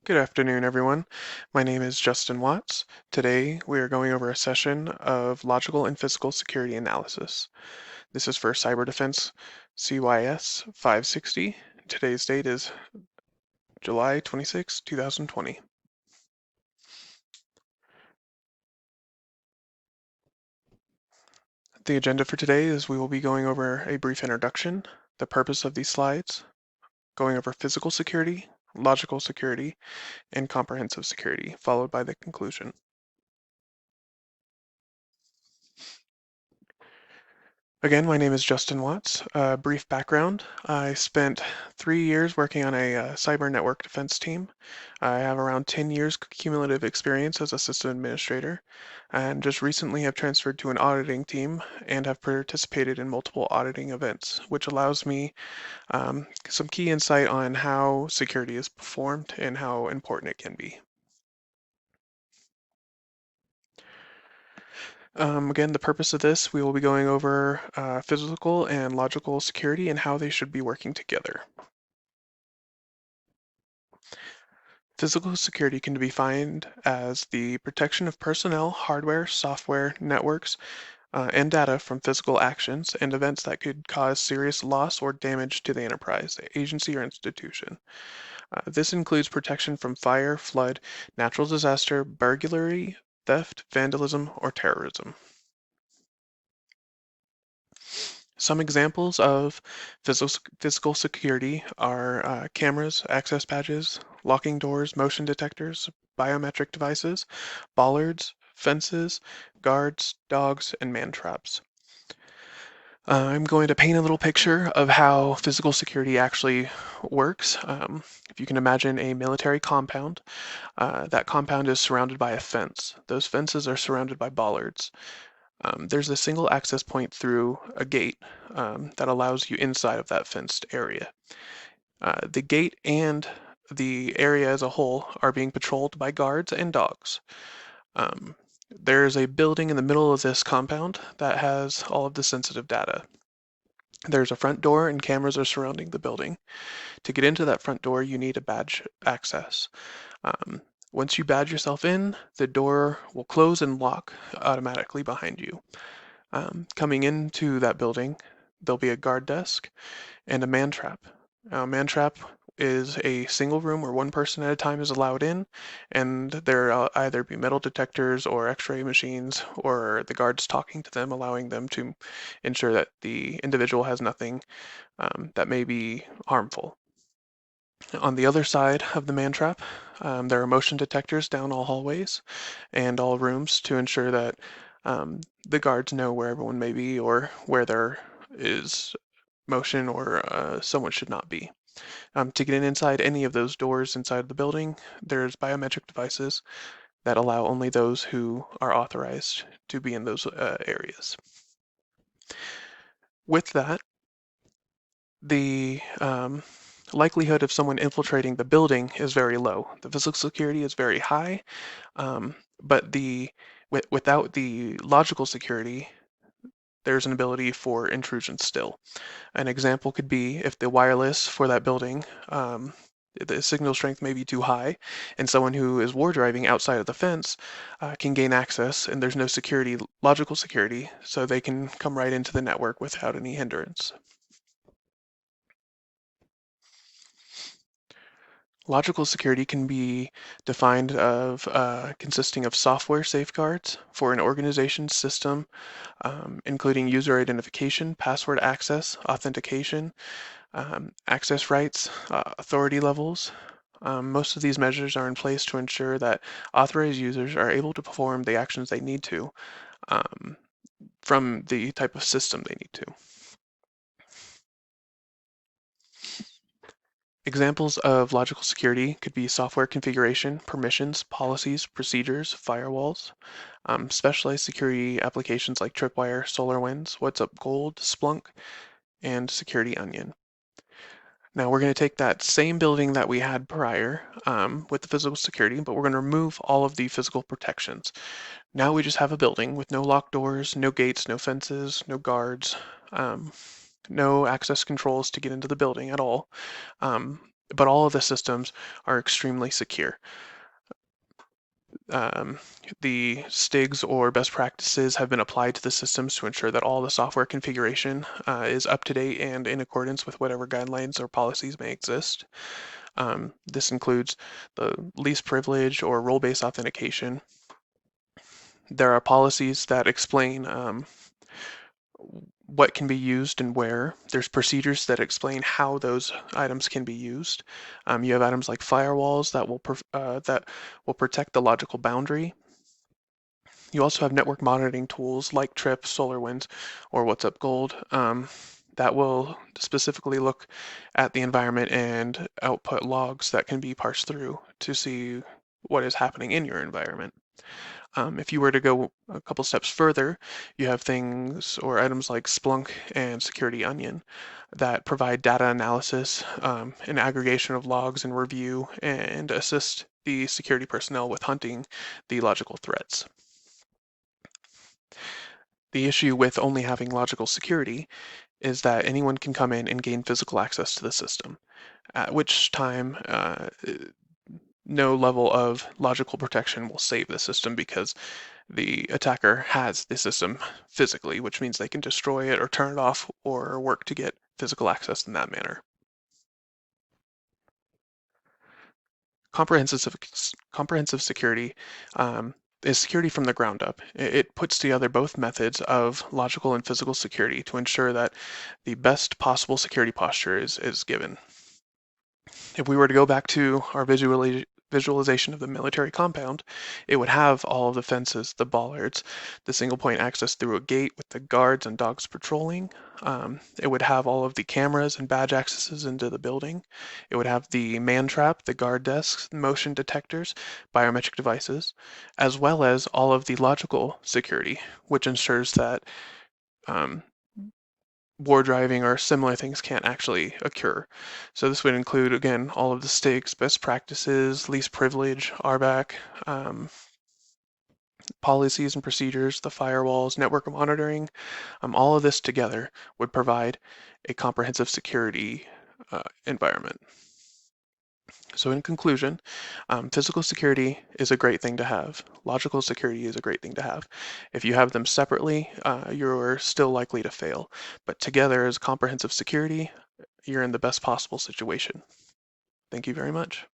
Good afternoon, everyone. My name is Justin Watts. Today, we are going over a session of logical and physical security analysis. This is for Cyber Defense CYS 560. Today's date is July 26, 2020. The agenda for today is we will be going over a brief introduction, the purpose of these slides, going over physical security, logical security, and comprehensive security, followed by the conclusion. Again, my name is Justin Watts. Brief background. I spent 3 years working on a cyber network defense team. I have around 10 years cumulative experience as a system administrator, and just recently have transferred to an auditing team and have participated in multiple auditing events, which allows me some key insight on how security is performed and how important it can be. Again, the purpose of this, we will be going over physical and logical security and how they should be working together. Physical security can be defined as the protection of personnel, hardware, software, networks, and data from physical actions and events that could cause serious loss or damage to the enterprise, agency, or institution. This includes protection from fire, flood, natural disaster, burglary, theft, vandalism, or terrorism. Some examples of physical security are cameras, access badges, locking doors, motion detectors, biometric devices, bollards, fences, guards, dogs, and man traps. I'm going to paint a little picture of how physical security actually works. If you can imagine a military compound, that compound is surrounded by a fence. Those fences are surrounded by bollards. There's a single access point through a gate that allows you inside of that fenced area. The gate and the area as a whole are being patrolled by guards and dogs. Um, there's a building in the middle of this compound that has all of the sensitive data. There's a front door and cameras are surrounding the building. To get into that front door, you need a badge access. Um, Once you badge yourself in, the door will close and lock automatically behind you. Coming into that building, there'll be a guard desk and a man trap. A man trap is a single room where one person at a time is allowed in, and there'll either be metal detectors or x-ray machines or the guards talking to them, allowing them to ensure that the individual has nothing that may be harmful. On the other side of the man trap, there are motion detectors down all hallways and all rooms to ensure that the guards know where everyone may be or where there is motion or someone should not be. To get in inside any of those doors inside the building, there's biometric devices that allow only those who are authorized to be in those areas. With that, the likelihood of someone infiltrating the building is very low. The physical security is very high, but without the logical security, there's an ability for intrusion still. An example could be if the wireless for that building, the signal strength may be too high, and someone who is war driving outside of the fence can gain access, and there's no security, logical security, so they can come right into the network without any hindrance. Logical security can be defined of consisting of software safeguards for an organization's system, including user identification, password access, authentication, access rights, authority levels. Most of these measures are in place to ensure that authorized users are able to perform the actions they need to um, from the type of system they need to. Examples of logical security could be software configuration, permissions, policies, procedures, firewalls, specialized security applications like Tripwire, SolarWinds, What's Up Gold, Splunk, and Security Onion. Now we're going to take that same building that we had prior with the physical security, but we're going to remove all of the physical protections. Now we just have a building with no locked doors, no gates, no fences, no guards, no access controls to get into the building at all. Um, but all of the systems are extremely secure. Um, the STIGs or best practices have been applied to the systems to ensure that all the software configuration is up to date and in accordance with whatever guidelines or policies may exist. This includes the least privilege or role-based authentication. There are policies that explain what can be used and where. There's procedures that explain how those items can be used. You have items like firewalls that will protect the logical boundary. You also have network monitoring tools like Trip, SolarWinds, or What's Up Gold that will specifically look at the environment and output logs that can be parsed through to see what is happening in your environment. If you were to go a couple steps further, you have things or items like Splunk and Security Onion that provide data analysis, and aggregation of logs and review, and assist the security personnel with hunting the logical threats. The issue with only having logical security is that anyone can come in and gain physical access to the system, at which time no level of logical protection will save the system because the attacker has the system physically, which means they can destroy it or turn it off or work to get physical access in that manner. Comprehensive security is security from the ground up. It puts together both methods of logical and physical security to ensure that the best possible security posture is given. If we were to go back to our visualization of the military compound, it would have all of the fences, the bollards, the single point access through a gate with the guards and dogs patrolling. It would have all of the cameras and badge accesses into the building. It would have the man trap, the guard desks, motion detectors, biometric devices, as well as all of the logical security, which ensures that um, war driving or similar things can't actually occur. So this would include, again, all of the stakes, best practices, least privilege, RBAC, policies and procedures, the firewalls, network monitoring. All of this together would provide a comprehensive security environment. So in conclusion, physical security is a great thing to have. Logical security is a great thing to have. If you have them separately, you're still likely to fail. But together as comprehensive security, you're in the best possible situation. Thank you very much.